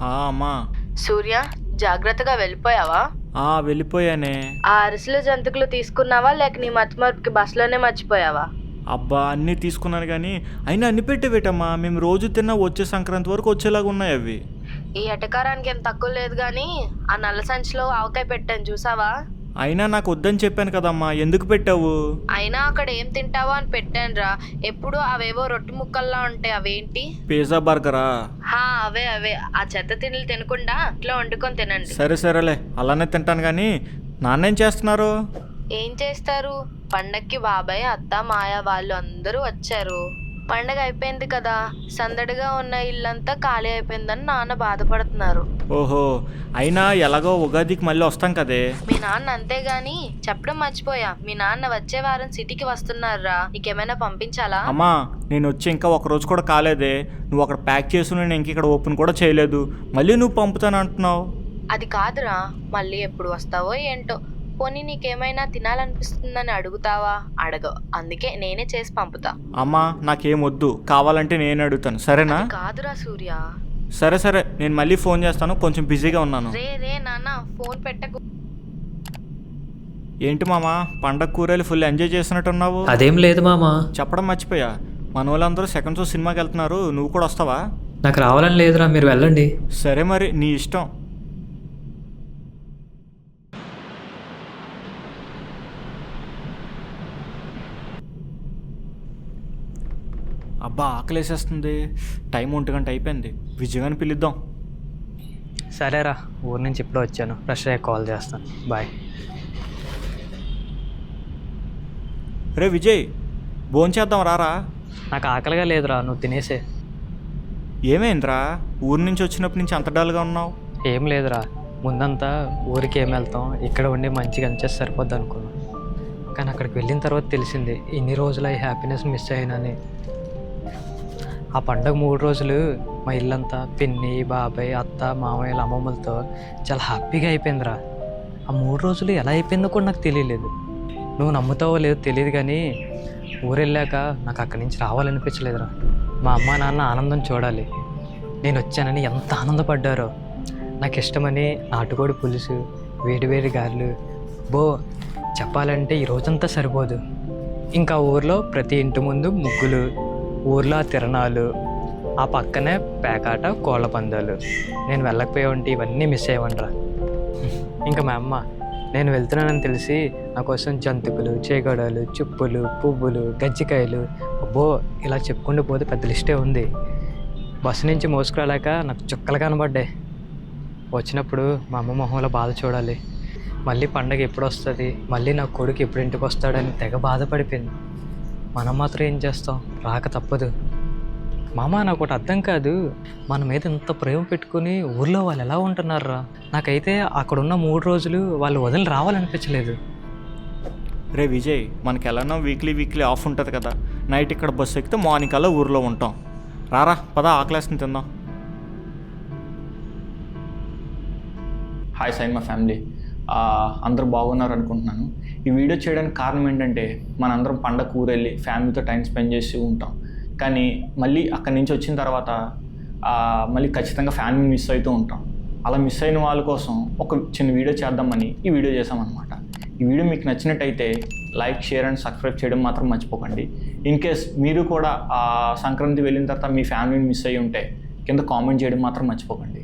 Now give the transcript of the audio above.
అమ్మా. సూర్య, జాగ్రత్తగా వెళ్ళిపోయావా? వెళ్ళిపోయానే. ఆ అరిసెలు జంతికలు తీసుకున్నావా లేక నీ మర్చిమరుపుకి బస్సులోనే మర్చిపోయావా? అబ్బా, అన్నీ తీసుకున్నాను కానీ అయినా అన్ని పెట్టేవేటమ్మా. మేము రోజు తిన్నా వచ్చే సంక్రాంతి వరకు వచ్చేలాగా ఉన్నాయి అవి. ఈ ఎటకారానికి ఏం తక్కువ లేదు కానీ ఆ నల్ల సంచిలో ఆవకాయ పెట్టాను చూసావా? అయినా నాకు వద్దని చెప్పాను కదమ్మా, ఎందుకు పెట్టావు? అయినా అక్కడ ఏం తింటావా అని పెట్టాను రా. ఎప్పుడు అవేవో రొట్టె ముక్కల్లా ఉంటాయి, అవేంటి? పిజ్జా బర్గరా? అవే అవే. ఆ చెత్త తిండిలు తినకుండా ఇట్లా వండుకొని తినండి. సరేలే, అలానే తింటాను కానీ నాన్నేం చేస్తున్నారు? ఏం చేస్తారు, పండక్కి బాబాయ్, అత్త, మాయ వాళ్ళు అందరూ వచ్చారు. పండగ అయిపోయింది కదా, సందడిగా ఉన్న ఇల్లంతా ఖాళీ అయిపోయిందని నాన్న బాధపడుతున్నారు. ఓహో, అయినా ఎలాగో ఉగాదికి మళ్ళీ వస్తాం కదే. మీ నాన్న అంతేగాని చెప్పడం మర్చిపోయా, మీ నాన్న వచ్చే వారం సిటీకి వస్తున్నారా. నీకేమైనా పంపించాలా? అమ్మా, నేను వచ్చి ఇంకా ఒక రోజు కూడా కాలేదే. నువ్వు అక్కడ ప్యాక్ చేసి నేను ఇంక ఇక్కడ ఓపెన్ కూడా చేయలేదు, మళ్ళీ నువ్వు పంపుతాను అంటున్నావు. అది కాదురా, మళ్ళీ ఎప్పుడు వస్తావో ఏంటో. పోనీ నీకేమైనా తినాలనిపిస్తుందని అడుగుతావా? అడగవు, అందుకే నేనే చేసి పంపుతా. అమ్మా, నాకేం వద్దు, కావాలంటే నేను అడుగుతాను, సరేనా? కాదురా సూర్య. సరే, నేను మళ్ళీ ఫోన్ చేస్తాను, కొంచెం బిజీగా ఉన్నాను. రే నాన్న, ఫోన్ పెట్టకు. ఏంటి మామా, పండగ కూరలు ఫుల్ ఎంజాయ్ చేసినట్టున్నావు? అదేం లేదు మామా. చెప్పడం మర్చిపోయా, మన వాళ్ళందరూ సెకండ్ షో సినిమాకి వెళ్తున్నారు, నువ్వు కూడా వస్తావా? నాకు రావాలని లేదురా, మీరు వెళ్ళండి. సరే మరి, నీ ఇష్టం. అబ్బా, ఆకలేసేస్తుంది. టైం 1 గంట అయిపోయింది. విజయగాని పిలుద్దాం. సరేరా, ఊరి నుంచి ఇప్పుడు వచ్చాను, ఫ్రెష్ అయ్యి కాల్ చేస్తాను. బాయ్. రే విజయ్, భోంచేద్దాం రారా. నాకు ఆకలిగా లేదురా, నువ్వు తినేసే. ఏమైందిరా, ఊరి నుంచి వచ్చినప్పటి నుంచి అంత డల్గా ఉన్నావు? ఏం లేదురా, ముందంతా ఊరికి ఏం వెళ్తాం, ఇక్కడ ఉండి మంచిగా అనిచేసి సరిపోద్ది అనుకున్నాను. కానీ అక్కడికి వెళ్ళిన తర్వాత తెలిసింది ఇన్ని రోజులు ఈ హ్యాపీనెస్ మిస్ అయినని. ఆ పండగ 3 రోజులు మా ఇల్లంతా పిన్ని, బాబాయ్, అత్త, మామయ్యల, అమ్మమ్మలతో చాలా హ్యాపీగా అయిపోయిందిరా. ఆ 3 రోజులు ఎలా అయిపోయిందో కూడా నాకు తెలియలేదు. నువ్వు నమ్ముతావో లేదో తెలియదు కానీ ఊరు వెళ్ళాక నాకు అక్కడి నుంచి రావాలనిపించలేదురా. మా అమ్మ నాన్న ఆనందం చూడాలి, నేను వచ్చానని ఎంత ఆనందపడ్డారో. నాకు ఇష్టమని నాటుకోడి పులుసు, వేడివేడి గారెలు, చెప్పాలంటే ఈ రోజంతా సరిపోదు. ఇంకా ఊర్లో ప్రతి ఇంటి ముందు ముగ్గులు, ఊర్లో తిరణాలు, ఆ పక్కనే పేకాట, కోళ్ళ పందాలు. నేను వెళ్ళకపోయే ఉంటే ఇవన్నీ మిస్ అయ్యేవంట్రా. ఇంకా మా అమ్మ నేను వెళ్తున్నానని తెలిసి నా కోసం జంతికలు, చేగడాలు, చుప్పులు, పువ్వులు, గజ్జికాయలు, ఇలా చెప్పుకుంటూ పోతే పెద్ద లిస్టే ఉంది. బస్సు నుంచి మోసుకురాలేక నాకు చుక్కలు కనబడ్డాయి. వచ్చినప్పుడు మా అమ్మ మొహంలో బాధ చూడాలి. మళ్ళీ పండగ ఎప్పుడు వస్తుంది, మళ్ళీ నా కొడుకు ఎప్పుడు ఇంటికి వస్తాడని తెగ బాధపడిపోయింది. మనం మాత్రం ఏం చేస్తాం, రాక తప్పదు. మామ, నాకు ఒకటి అర్థం కాదు, మన మీద ఇంత ప్రేమ పెట్టుకుని ఊర్లో వాళ్ళు ఎలా ఉంటున్నారా? నాకైతే అక్కడున్న 3 రోజులు వాళ్ళు వదిలి రావాలనిపించలేదు. రే విజయ్, మనకి ఎలానో వీక్లీ ఆఫ్ ఉంటుంది కదా, నైట్ ఇక్కడ బస్సు ఎక్కితే మార్నింగ్ కల్లా ఊర్లో ఉంటాం. రారా, పద, ఆకలేస్తుంది, తిందాం. హాయ్ సైన్, మా ఫ్యామిలీ అందరూ బాగున్నారు అనుకుంటున్నాను. ఈ వీడియో చేయడానికి కారణం ఏంటంటే, మనందరం పండగ ఊరు వెళ్ళి ఫ్యామిలీతో టైం స్పెండ్ చేసి ఉంటాం. కానీ మళ్ళీ అక్కడి నుంచి వచ్చిన తర్వాత మళ్ళీ ఖచ్చితంగా ఫ్యామిలీ మిస్ అవుతూ ఉంటాం. అలా మిస్ అయిన వాళ్ళ కోసం ఒక చిన్న వీడియో చేద్దామని ఈ వీడియో చేసామన్నమాట. ఈ వీడియో మీకు నచ్చినట్టయితే లైక్, షేర్ అండ్ సబ్స్క్రైబ్ చేయడం మాత్రం మర్చిపోకండి. ఇన్ కేస్ మీరు కూడా సంక్రాంతి వెళ్ళిన తర్వాత మీ ఫ్యామిలీని మిస్ అయ్యి ఉంటే కింద కామెంట్ చేయడం మాత్రం మర్చిపోకండి.